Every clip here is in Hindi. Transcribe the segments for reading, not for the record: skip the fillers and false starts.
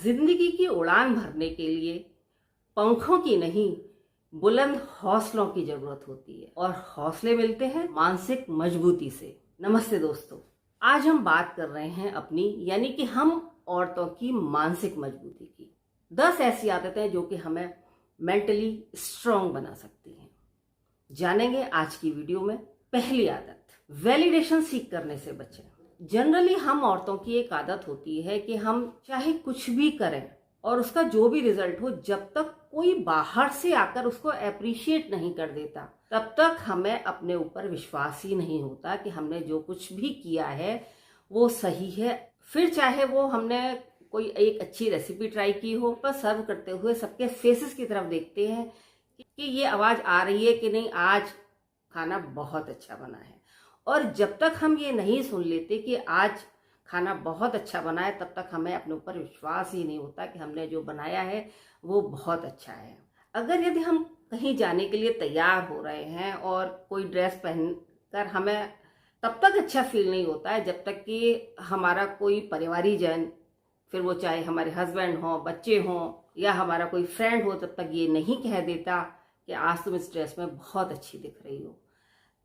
जिंदगी की उड़ान भरने के लिए पंखों की नहीं, बुलंद हौसलों की जरूरत होती है और हौसले मिलते हैं मानसिक मजबूती से। नमस्ते दोस्तों, आज हम बात कर रहे हैं अपनी यानी कि हम औरतों की मानसिक मजबूती की। 10 ऐसी आदतें जो कि हमें मेंटली स्ट्रांग बना सकती हैं, जानेंगे आज की वीडियो में। पहली आदत, वैलिडेशन सीख करने से बचें। जनरली हम औरतों की एक आदत होती है कि हम चाहे कुछ भी करें और उसका जो भी रिजल्ट हो, जब तक कोई बाहर से आकर उसको अप्रिशिएट नहीं कर देता तब तक हमें अपने ऊपर विश्वास ही नहीं होता कि हमने जो कुछ भी किया है वो सही है। फिर चाहे वो हमने कोई एक अच्छी रेसिपी ट्राई की हो, पर सर्व करते हुए सबके फेसेस की तरफ देखते हैं कि ये आवाज आ रही है कि नहीं, आज खाना बहुत अच्छा बना है। और जब तक हम ये नहीं सुन लेते कि आज खाना बहुत अच्छा बना है, तब तक हमें अपने ऊपर विश्वास ही नहीं होता कि हमने जो बनाया है वो बहुत अच्छा है। अगर यदि हम कहीं जाने के लिए तैयार हो रहे हैं और कोई ड्रेस पहनकर हमें तब तक अच्छा फील नहीं होता है जब तक कि हमारा कोई परिवारीजन, फिर वो चाहे हमारे हस्बैंड हो, बच्चे हों या हमारा कोई फ्रेंड हो, तब तक ये नहीं कह देता कि आज तुम इस ड्रेस में बहुत अच्छी दिख रही हो,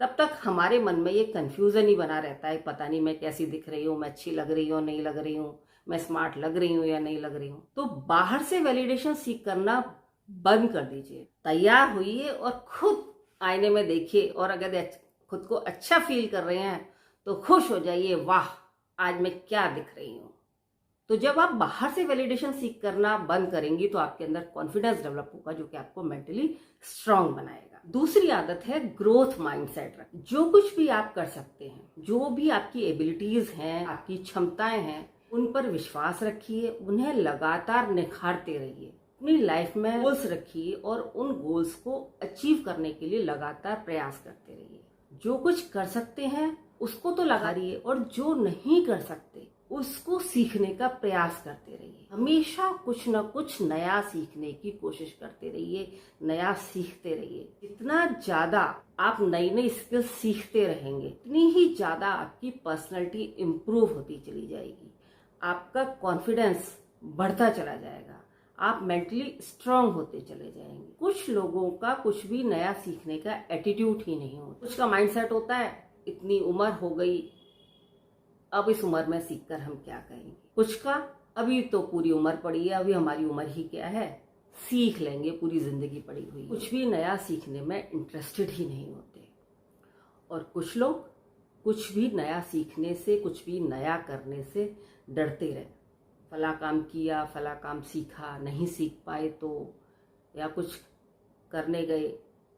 तब तक हमारे मन में ये कंफ्यूजन ही बना रहता है। पता नहीं मैं कैसी दिख रही हूँ, मैं अच्छी लग रही हूँ नहीं लग रही हूँ, मैं स्मार्ट लग रही हूँ या नहीं लग रही हूँ। तो बाहर से वैलिडेशन सीख करना बंद कर दीजिए। तैयार होइए और खुद आईने में देखिए, और अगर खुद को अच्छा फील कर रहे हैं तो खुश हो जाइए, वाह आज मैं क्या दिख रही हूँ। तो जब आप बाहर से वैलिडेशन सीख करना बंद करेंगी तो आपके अंदर कॉन्फिडेंस डेवलप होगा, जो कि आपको मेंटली स्ट्रांग बनाएगा। दूसरी आदत है ग्रोथ माइंडसेट रखें। जो कुछ भी आप कर सकते हैं, जो भी आपकी एबिलिटीज हैं, आपकी क्षमताएं हैं, उन पर विश्वास रखिए, उन्हें लगातार निखारते रहिए। अपनी लाइफ में गोल्स रखिए और उन गोल्स को अचीव करने के लिए लगातार प्रयास करते रहिए। जो कुछ कर सकते हैं उसको तो लगा रहिए, और जो नहीं कर सकते उसको सीखने का प्रयास करते रहिए। हमेशा कुछ न कुछ नया सीखने की कोशिश करते रहिए, नया सीखते रहिए। जितना ज्यादा आप नई नई स्किल सीखते रहेंगे, उतनी ही ज्यादा आपकी पर्सनैलिटी इम्प्रूव होती चली जाएगी, आपका कॉन्फिडेंस बढ़ता चला जाएगा, आप मेंटली स्ट्रांग होते चले जाएंगे। कुछ लोगों का कुछ भी नया सीखने का एटीट्यूड ही नहीं होता। कुछ का माइंडसेट होता है, इतनी उम्र हो गई, अब इस उम्र में सीखकर हम क्या करेंगे। कुछ का अभी तो पूरी उम्र पड़ी है, अभी हमारी उम्र ही क्या है, सीख लेंगे, पूरी जिंदगी पड़ी हुई। कुछ भी नया सीखने में इंटरेस्टेड ही नहीं होते। और कुछ लोग कुछ भी नया सीखने से, कुछ भी नया करने से डरते रहे। फला काम किया, फला काम सीखा, नहीं सीख पाए तो, या कुछ करने गए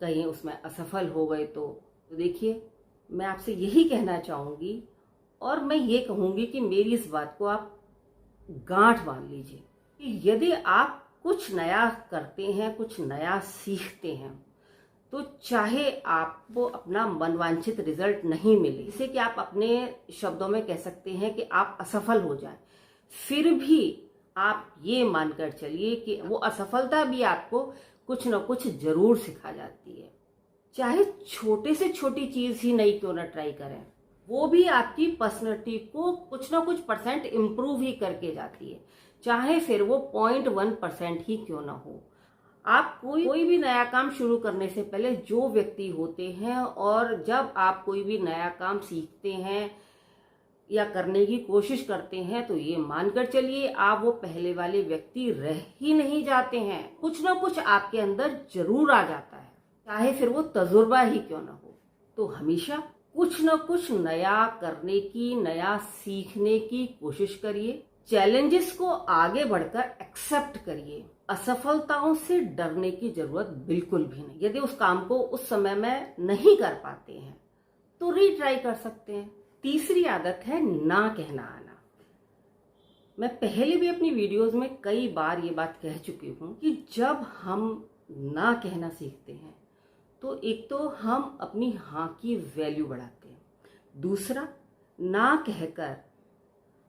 कहीं उसमें असफल हो गए तो देखिए, मैं आपसे यही कहना चाहूंगी और मैं ये कहूंगी कि मेरी इस बात को आप गांठ बांध लीजिए कि यदि आप कुछ नया करते हैं, कुछ नया सीखते हैं, तो चाहे आपको अपना मनवांछित रिजल्ट नहीं मिले, जिसे कि आप अपने शब्दों में कह सकते हैं कि आप असफल हो जाए, फिर भी आप ये मानकर चलिए कि वो असफलता भी आपको कुछ न कुछ जरूर सिखा जाती है। चाहे छोटे से छोटी चीज ही नहीं क्यों ना ट्राई करें, वो भी आपकी पर्सनैलिटी को कुछ ना कुछ % इम्प्रूव ही करके जाती है, चाहे फिर वो 0.1% ही क्यों ना हो। आप कोई भी नया काम शुरू करने से पहले जो व्यक्ति होते हैं, और जब आप कोई भी नया काम सीखते हैं या करने की कोशिश करते हैं, तो ये मानकर चलिए आप वो पहले वाले व्यक्ति रह ही नहीं जाते हैं। कुछ ना कुछ आपके अंदर जरूर आ जाता है, चाहे फिर वो तजुर्बा ही क्यों ना हो। तो हमेशा कुछ न कुछ नया करने की, नया सीखने की कोशिश करिए। चैलेंजेस को आगे बढ़कर एक्सेप्ट करिए। असफलताओं से डरने की जरूरत बिल्कुल भी नहीं। यदि उस काम को उस समय में नहीं कर पाते हैं तो रीट्राई कर सकते हैं। तीसरी आदत है ना कहना आना। मैं पहले भी अपनी वीडियोस में कई बार ये बात कह चुकी हूँ कि जब हम ना कहना सीखते हैं तो एक तो हम अपनी हाँ की वैल्यू बढ़ाते हैं, दूसरा ना कहकर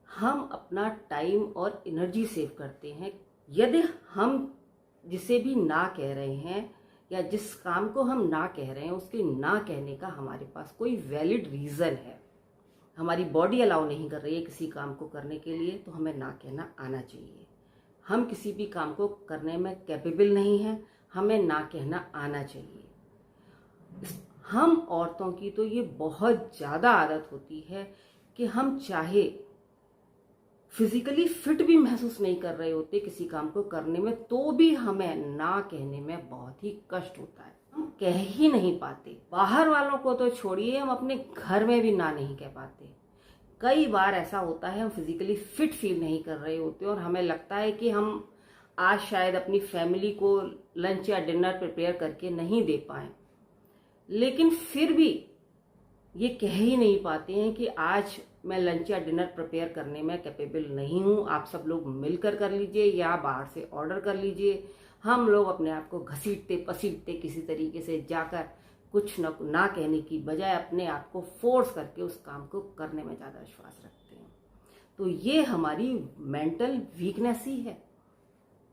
हम अपना टाइम और एनर्जी सेव करते हैं। यदि हम जिसे भी ना कह रहे हैं या जिस काम को हम ना कह रहे हैं, उसके ना कहने का हमारे पास कोई वैलिड रीज़न है, हमारी बॉडी अलाउ नहीं कर रही है किसी काम को करने के लिए, तो हमें ना कहना आना चाहिए। हम किसी भी काम को करने में कैपेबल नहीं हैं, हमें ना कहना आना चाहिए। हम औरतों की तो ये बहुत ज़्यादा आदत होती है कि हम चाहे फिजिकली फिट भी महसूस नहीं कर रहे होते किसी काम को करने में, तो भी हमें ना कहने में बहुत ही कष्ट होता है। हम कह ही नहीं पाते। बाहर वालों को तो छोड़िए, हम अपने घर में भी ना नहीं कह पाते। कई बार ऐसा होता है हम फिजिकली फिट फील नहीं कर रहे होते और हमें लगता है कि हम आज शायद अपनी फैमिली को लंच या डिनर प्रिपेयर करके नहीं दे पाए, लेकिन फिर भी ये कह ही नहीं पाते हैं कि आज मैं लंच या डिनर प्रिपेयर करने में कैपेबल नहीं हूँ, आप सब लोग मिलकर कर लीजिए या बाहर से ऑर्डर कर लीजिए। हम लोग अपने आप को घसीटते पसीटते किसी तरीके से जाकर कुछ ना कहने की बजाय अपने आप को फोर्स करके उस काम को करने में ज़्यादा विश्वास रखते हैं। तो ये हमारी मेंटल वीकनेस ही है।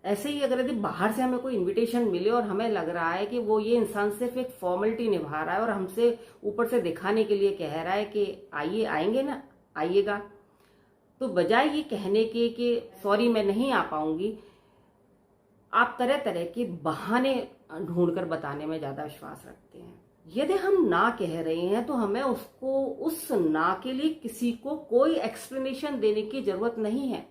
ऐसे ही अगर यदि बाहर से हमें कोई इनविटेशन मिले और हमें लग रहा है कि वो ये इंसान सिर्फ एक फॉर्मेलिटी निभा रहा है और हमसे ऊपर से दिखाने के लिए कह रहा है कि आइए, आएंगे ना, आइएगा, तो बजाय ये कहने के कि सॉरी मैं नहीं आ पाऊंगी, आप तरह तरह के बहाने ढूंढकर बताने में ज़्यादा विश्वास रखते हैं। यदि हम ना कह रहे हैं तो हमें उसको उस ना के लिए किसी को कोई एक्सप्लेनेशन देने की जरूरत नहीं है।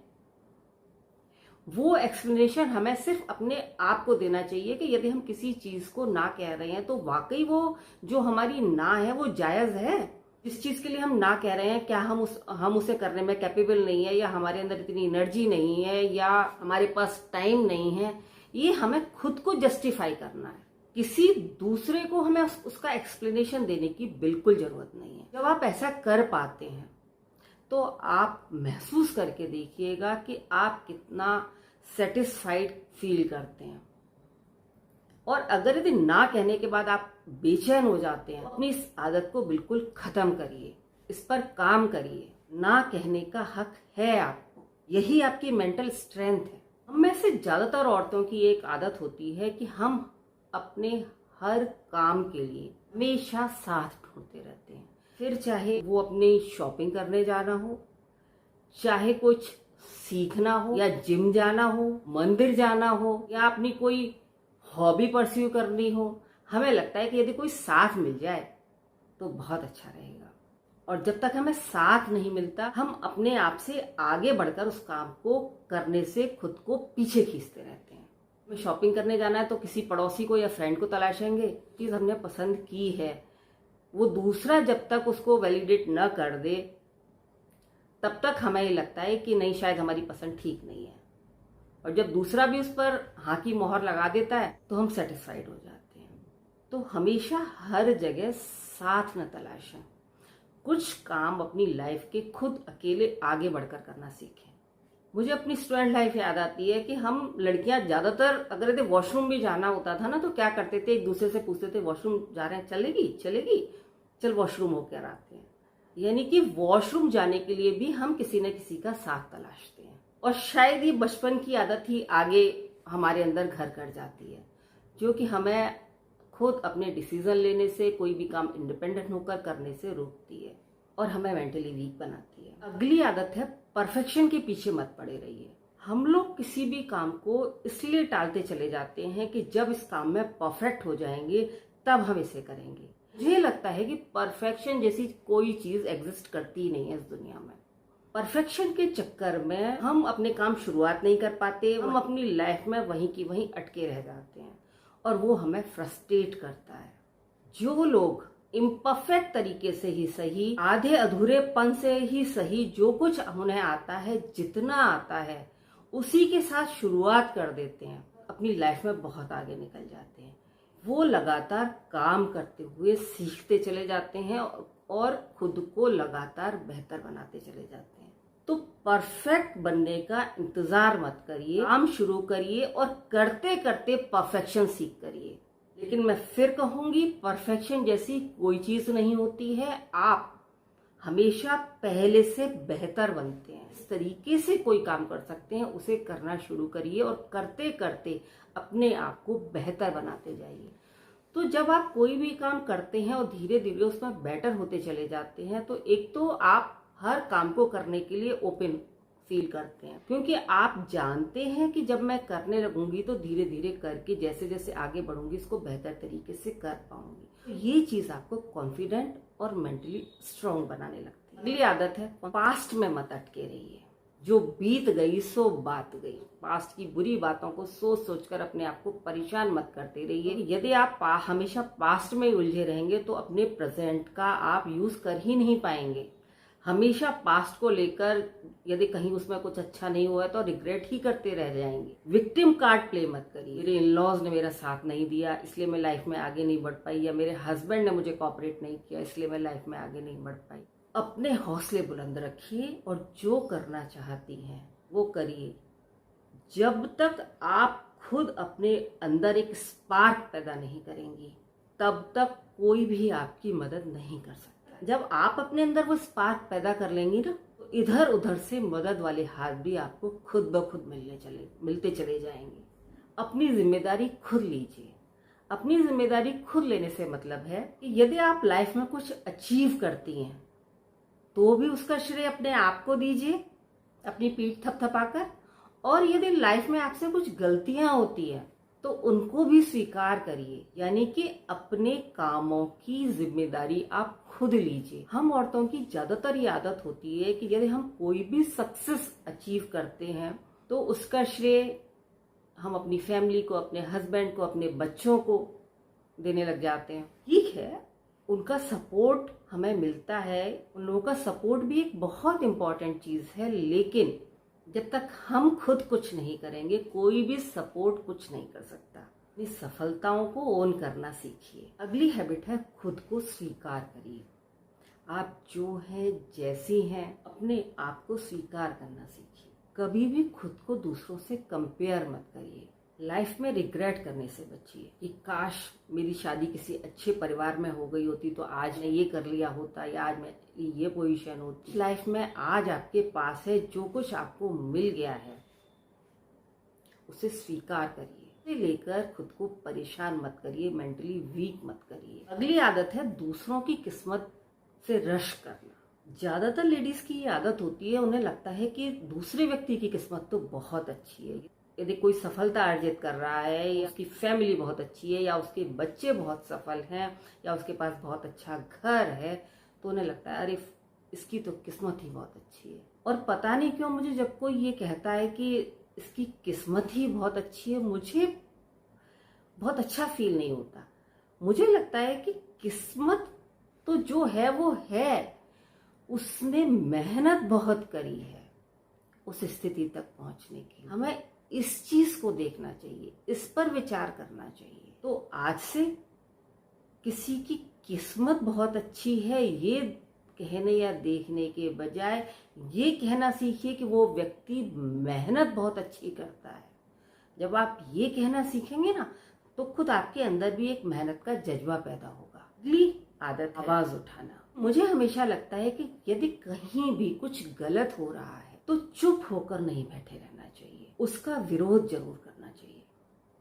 वो एक्सप्लेनेशन हमें सिर्फ अपने आप को देना चाहिए कि यदि हम किसी चीज को ना कह रहे हैं तो वाकई वो जो हमारी ना है वो जायज है। जिस चीज के लिए हम ना कह रहे हैं, क्या हम उसे करने में कैपेबल नहीं है, या हमारे अंदर इतनी एनर्जी नहीं है, या हमारे पास टाइम नहीं है, ये हमें खुद को जस्टिफाई करना है। किसी दूसरे को हमें उसका एक्सप्लेनेशन देने की बिल्कुल जरूरत नहीं है। जब आप ऐसा कर पाते हैं तो आप महसूस करके देखिएगा कि आप कितना सेटिस्फाइड फील करते हैं। और अगर यदि ना कहने के बाद आप बेचैन हो जाते हैं, अपनी इस आदत को बिल्कुल खत्म करिए, इस पर काम करिए। ना कहने का हक है आपको, यही आपकी मेंटल स्ट्रेंथ है। हम में से ज्यादातर औरतों की एक आदत होती है कि हम अपने हर काम के लिए हमेशा साथ ढूंढते रहते हैं। फिर चाहे वो अपनी शॉपिंग करने जाना हो, चाहे कुछ सीखना हो, या जिम जाना हो, मंदिर जाना हो, या अपनी कोई हॉबी परस्यू करनी हो, हमें लगता है कि यदि कोई साथ मिल जाए तो बहुत अच्छा रहेगा। और जब तक हमें साथ नहीं मिलता, हम अपने आप से आगे बढ़कर उस काम को करने से खुद को पीछे खींचते रहते हैं। हमें शॉपिंग करने जाना है तो किसी पड़ोसी को या फ्रेंड को तलाशेंगे। चीज हमने पसंद की है, वो दूसरा जब तक उसको वैलिडेट न कर दे तब तक हमें ये लगता है कि नहीं, शायद हमारी पसंद ठीक नहीं है। और जब दूसरा भी उस पर हाँ की मोहर लगा देता है तो हम सेटिस्फाइड हो जाते हैं। तो हमेशा हर जगह साथ न तलाशें। कुछ काम अपनी लाइफ के खुद अकेले आगे बढ़कर करना सीखें। मुझे अपनी स्टूडेंट लाइफ याद आती है कि हम लड़कियां ज्यादातर अगर यदि वॉशरूम भी जाना होता था ना, तो क्या करते थे, एक दूसरे से पूछते थे वॉशरूम जा रहे हैं, चलेगी, चल वॉशरूम होकर आते हैं। यानी कि वॉशरूम जाने के लिए भी हम किसी न किसी का साथ तलाशते हैं। और शायद ये बचपन की आदत ही आगे हमारे अंदर घर कर जाती है, जो कि हमें खुद अपने डिसीजन लेने से, कोई भी काम इंडिपेंडेंट होकर करने से रोकती है और हमें मेंटली वीक बनाती है। अगली आदत है परफेक्शन के पीछे मत पड़े रहिए। हम लोग किसी भी काम को इसलिए टालते चले जाते हैं कि जब इस काम में परफेक्ट हो जाएंगे तब हम इसे करेंगे। मुझे लगता है कि परफेक्शन जैसी कोई चीज एग्जिस्ट करती नहीं है इस दुनिया में। परफेक्शन के चक्कर में हम अपने काम शुरुआत नहीं कर पाते, हम अपनी लाइफ में वहीं की वहीं अटके रह जाते हैं और वो हमें फ्रस्ट्रेट करता है। जो लोग इम्परफेक्ट तरीके से ही सही, आधे अधूरेपन से ही सही, जो कुछ उन्हें आता है, जितना आता है, उसी के साथ शुरुआत कर देते हैं, अपनी लाइफ में बहुत आगे निकल जाते हैं। वो लगातार काम करते हुए सीखते चले जाते हैं और खुद को लगातार बेहतर बनाते चले जाते हैं। तो परफेक्ट बनने का इंतजार मत करिए, काम शुरू करिए और करते करते परफेक्शन सीख करिए। लेकिन मैं फिर कहूंगी, परफेक्शन जैसी कोई चीज नहीं होती है। आप हमेशा पहले से बेहतर बनते हैं। इस तरीके से कोई काम कर सकते हैं, उसे करना शुरू करिए और करते करते अपने आप को बेहतर बनाते जाइए। तो जब आप कोई भी काम करते हैं और धीरे धीरे उसमें बेटर होते चले जाते हैं, तो एक तो आप हर काम को करने के लिए ओपन फील करते हैं, क्योंकि आप जानते हैं कि जब मैं करने लगूंगी तो धीरे धीरे करके जैसे जैसे आगे बढ़ूंगी इसको बेहतर तरीके से कर पाऊंगी। तो ये चीज आपको कॉन्फिडेंट और मेंटली स्ट्रांग बनाने लगती है। अगली आदत है पास्ट में मत अटके रहिए। जो बीत गई सो बात गई। पास्ट की बुरी बातों को सोच सोचकर अपने आप को परेशान मत करते रहिए। यदि आप हमेशा पास्ट में उलझे रहेंगे तो अपने प्रेजेंट का आप यूज कर ही नहीं पाएंगे। हमेशा पास्ट को लेकर यदि कहीं उसमें कुछ अच्छा नहीं हुआ तो रिग्रेट ही करते रह जाएंगे। विक्टिम कार्ड प्ले मत करिए। मेरे इन-लॉज ने मेरा साथ नहीं दिया इसलिए मैं लाइफ में आगे नहीं बढ़ पाई, या मेरे हस्बैंड ने मुझे कोऑपरेट नहीं किया इसलिए मैं लाइफ में आगे नहीं बढ़ पाई। अपने हौसले बुलंद रखिए और जो करना चाहती हैं वो करिए। जब तक आप खुद अपने अंदर एक स्पार्क पैदा नहीं करेंगी तब तक कोई भी आपकी मदद नहीं कर सकता। जब आप अपने अंदर वो स्पार्क पैदा कर लेंगी ना तो इधर उधर से मदद वाले हाथ भी आपको खुद ब खुद मिलते चले जाएंगे। अपनी जिम्मेदारी खुद लीजिए। अपनी जिम्मेदारी खुद लेने से मतलब है कि यदि आप लाइफ में कुछ अचीव करती हैं तो भी उसका श्रेय अपने आप को दीजिए, अपनी पीठ थपथपाकर। और यदि लाइफ में आपसे कुछ गलतियां होती है तो उनको भी स्वीकार करिए, यानी कि अपने कामों की जिम्मेदारी आप खुद लीजिए। हम औरतों की ज्यादातर ये आदत होती है कि यदि हम कोई भी सक्सेस अचीव करते हैं तो उसका श्रेय हम अपनी फैमिली को, अपने हस्बैंड को, अपने बच्चों को देने लग जाते हैं। ठीक है, उनका सपोर्ट हमें मिलता है, उन लोगों का सपोर्ट भी एक बहुत इंपॉर्टेंट चीज है, लेकिन जब तक हम खुद कुछ नहीं करेंगे कोई भी सपोर्ट कुछ नहीं कर सकता। अपनी सफलताओं को ओन करना सीखिए। अगली हैबिट है खुद को स्वीकार करिए। आप जो हैं, जैसी हैं, अपने आप को स्वीकार करना सीखिए। कभी भी खुद को दूसरों से कंपेयर मत करिए। लाइफ में रिग्रेट करने से बचिए कि काश मेरी शादी किसी अच्छे परिवार में हो गई होती तो आज मैं ये कर लिया होता, या आज मैं ये पोजीशन होती। लाइफ में आज आपके पास है, जो कुछ आपको मिल गया है उसे स्वीकार करिए। लेकर खुद को परेशान मत करिए, मेंटली वीक मत करिए। अगली आदत है दूसरों की किस्मत से रश करना। ज्यादातर लेडीज की ये आदत होती है, उन्हें लगता है कि दूसरे व्यक्ति की किस्मत तो बहुत अच्छी है। यदि कोई सफलता अर्जित कर रहा है, या उसकी फैमिली बहुत अच्छी है, या उसके बच्चे बहुत सफल हैं, या उसके पास बहुत अच्छा घर है, तो उन्हें लगता है अरे इसकी तो किस्मत ही बहुत अच्छी है। और पता नहीं क्यों मुझे जब कोई ये कहता है कि इसकी किस्मत ही बहुत अच्छी है, मुझे बहुत अच्छा फील नहीं होता। मुझे लगता है कि किस्मत तो जो है वो है, उसने मेहनत बहुत करी है उस स्थिति तक पहुंचने की। हमें इस चीज को देखना चाहिए, इस पर विचार करना चाहिए। तो आज से किसी की किस्मत बहुत अच्छी है ये कहने या देखने के बजाय ये कहना सीखिए कि वो व्यक्ति मेहनत बहुत अच्छी करता है। जब आप ये कहना सीखेंगे ना तो खुद आपके अंदर भी एक मेहनत का जज्बा पैदा होगा। अगली आदत आवाज उठाना। मुझे हमेशा लगता है कि यदि कहीं भी कुछ गलत हो रहा है तो चुप होकर नहीं बैठे रहना चाहिए, उसका विरोध जरूर करना चाहिए।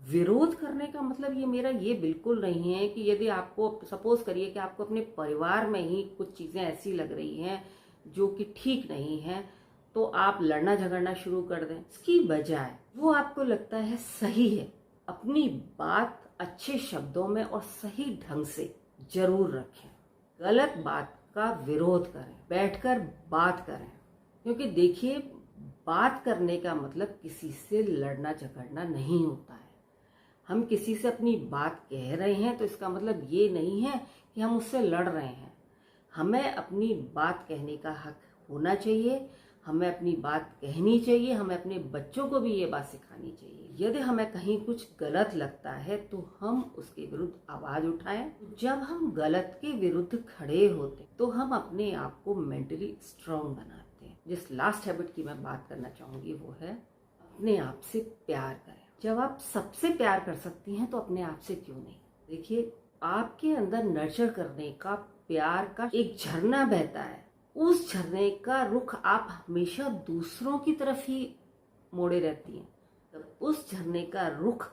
विरोध करने का मतलब ये मेरा ये बिल्कुल नहीं है कि यदि आपको सपोज करिए कि आपको अपने परिवार में ही कुछ चीजें ऐसी लग रही हैं जो कि ठीक नहीं है तो आप लड़ना झगड़ना शुरू कर दें। इसकी बजाय वो आपको लगता है सही है, अपनी बात अच्छे शब्दों में और सही ढंग से जरूर रखें। गलत बात का विरोध करें, बैठकर बात करें। क्योंकि देखिए, बात करने का मतलब किसी से लड़ना झगड़ना नहीं होता है। हम किसी से अपनी बात कह रहे हैं तो इसका मतलब ये नहीं है कि हम उससे लड़ रहे हैं। हमें अपनी बात कहने का हक होना चाहिए, हमें अपनी बात कहनी चाहिए, हमें अपने बच्चों को भी ये बात सिखानी चाहिए। यदि हमें कहीं कुछ गलत लगता है तो हम उसके विरुद्ध आवाज उठाएं। जब हम गलत के विरुद्ध खड़े होते तो हम अपने आप को मेंटली स्ट्रांग बनाते हैं। जिस लास्ट हैबिट की मैं बात करना चाहूंगी वो है अपने आप से प्यार करें। जब आप सबसे प्यार कर सकती हैं तो अपने आप से क्यों नहीं। देखिए, आपके अंदर नर्चर करने का, प्यार का एक झरना बहता है। उस झरने का रुख आप हमेशा दूसरों की तरफ ही मोड़े रहती हैं। तब उस झरने का रुख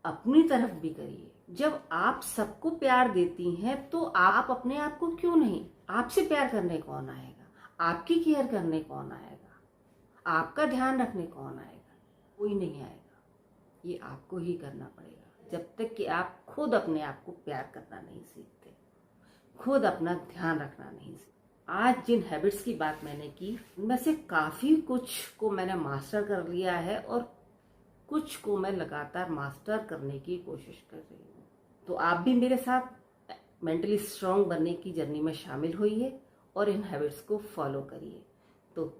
अपनी तरफ भी करिए। जब आप सबको प्यार देती हैं तो आप अपने आप को क्यों नहीं। आपसे प्यार करने कौन आएगा, आपकी केयर करने कौन आएगा। आपका ध्यान रखने कौन आएगा? कोई नहीं आएगा। ये आपको ही करना पड़ेगा, जब तक कि आप खुद अपने आप को प्यार करना नहीं सीखते, खुद अपना ध्यान रखना नहीं सीखते। आज जिन हैबिट्स की बात मैंने की, उनमें से काफ़ी कुछ को मैंने मास्टर कर लिया है और कुछ को मैं लगातार मास्टर करने की कोशिश कर रही हूँ। तो आप भी मेरे साथ मेंटली स्ट्रांग बनने की जर्नी में शामिल होइए और इन हैबिट्स को फॉलो करिए। तो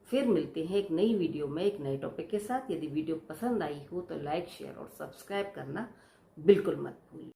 फिर मिलते हैं एक नई वीडियो में एक नए टॉपिक के साथ। यदि वीडियो पसंद आई हो तो लाइक, शेयर और सब्सक्राइब करना बिल्कुल मत भूलिए।